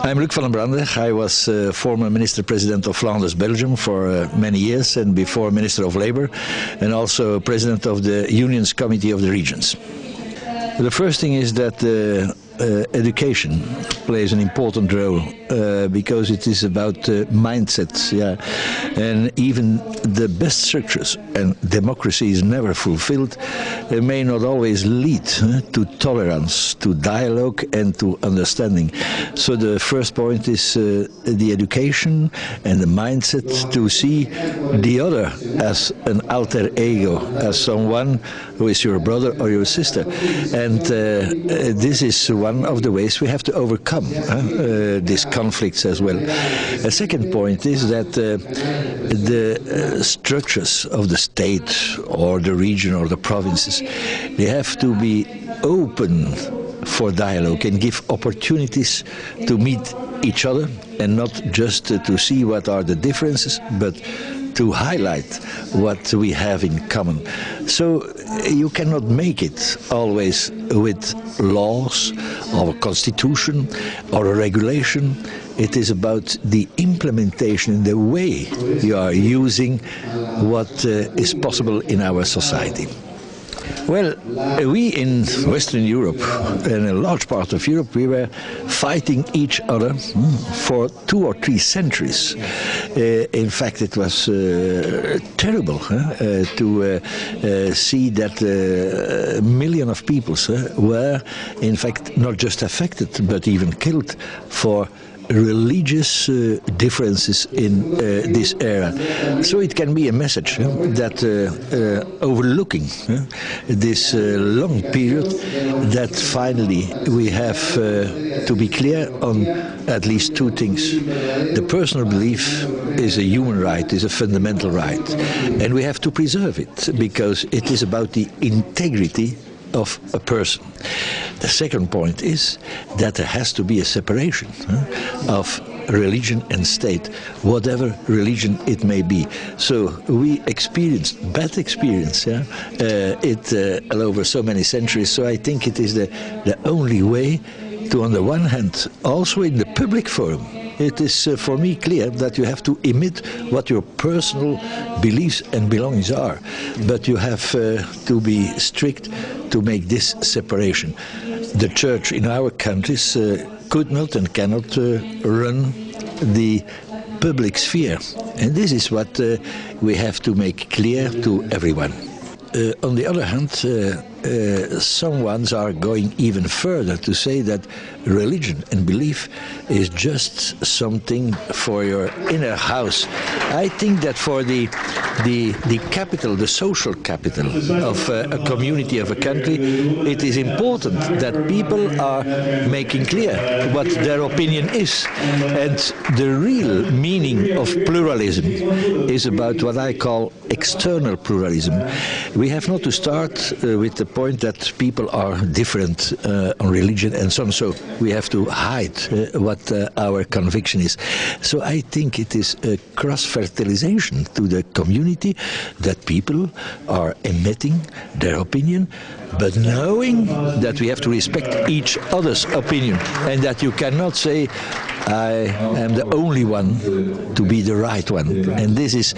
I'm Luc van den Brande. I was former Minister-President of Flanders, Belgium for many years, and before Minister of Labour, and also President of the Unions Committee of the Regions. The first thing is that education plays an important role because it is about mindsets, and even the best structures, and democracy is never fulfilled, may not always lead to tolerance, to dialogue and to understanding. So the first point is the education and the mindset to see the other as an alter ego, as someone who is your brother or your sister. And this is one of the ways we have to overcome these conflicts as well. A second point is that the structures of the state or the region or the provinces, they have to be open for dialogue and give opportunities to meet each other, and not just to see what are the differences, but to highlight what we have in common. So you cannot make it always with laws or a constitution or a regulation. It is about the implementation, the way you are using what is possible in our society. Well, we in Western Europe, and a large part of Europe, we were fighting each other for 2 or 3 centuries. In fact, it was terrible to see that a million of people were, in fact, not just affected, but even killed for religious differences in this era. So it can be a message that overlooking this long period, that finally we have to be clear on at least 2 things. The personal belief is a human right, is a fundamental right, and we have to preserve it because it is about the integrity of a person. The second point is that there has to be a separation of religion and state, whatever religion it may be. So we experienced bad experience it all over so many centuries. So I think it is the only way to, on the one hand, also in the public forum, it is for me clear that you have to emit what your personal beliefs and belongings are, but you have to be strict to make this separation. The church in our countries could not and cannot run the public sphere, and this is what we have to make clear to everyone. On the other hand, some ones are going even further to say that religion and belief is just something for your inner house. I think that for the capital, the social capital of a community, of a country, it is important that people are making clear what their opinion is. And the real meaning of pluralism is about what I call external pluralism. We have not to start with the point that people are different on religion and so on. So we have to hide what our conviction is. So I think it is a cross-fertilization to the community that people are emitting their opinion, but knowing that we have to respect each other's opinion, and that you cannot say, I am the only one to be the right one. And this is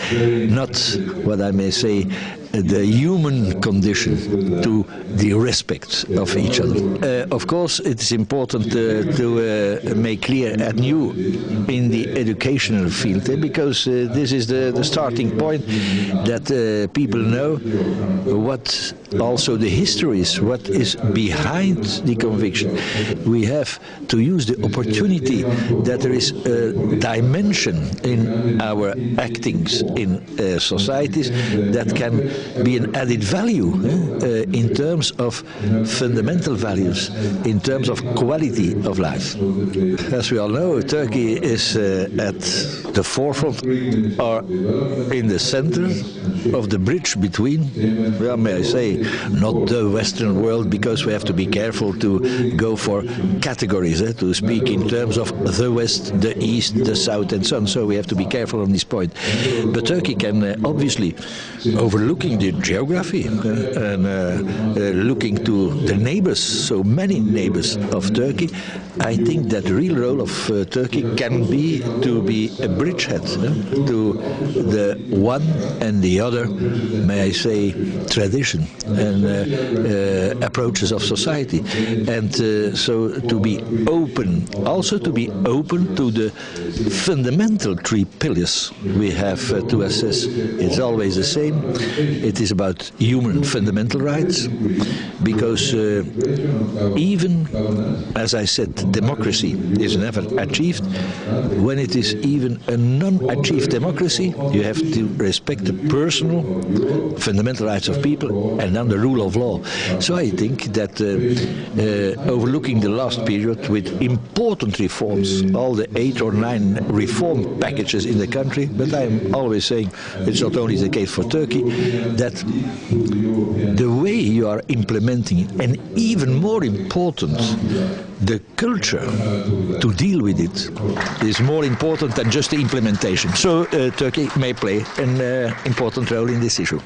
not, what I may say, the human condition to the respect of each other. Of course, it is important to make clear anew in the educational field, because this is the starting point, that people know what also the history is, what is behind the conviction. We have to use the opportunity that there is a dimension in our actings in societies that can be an added value in terms of fundamental values, in terms of quality of life. As we all know, Turkey is at the forefront, or in the center of the bridge between, well, may I say, not the Western world, because we have to be careful to go for categories, to speak in terms of the West, the East, the South, and so on. So we have to be careful on this point. But Turkey can obviously, overlooking looking the geography and looking to the neighbors, so many neighbors of Turkey, I think that the real role of Turkey can be to be a bridgehead to the one and the other, may I say, tradition and approaches of society, and so to be open, also to be open to the fundamental three pillars we have to assess. It's always the same. It is about human fundamental rights, because even, as I said, democracy is never achieved. When it is even a non-achieved democracy, you have to respect the personal fundamental rights of people and then the rule of law. So I think that overlooking the last period with important reforms, all the 8 or 9 reform packages in the country, but I'm always saying it's not only the case for Turkey, that the way you are implementing, and even more important, the culture to deal with it is more important than just the implementation. So Turkey may play an important role in this issue.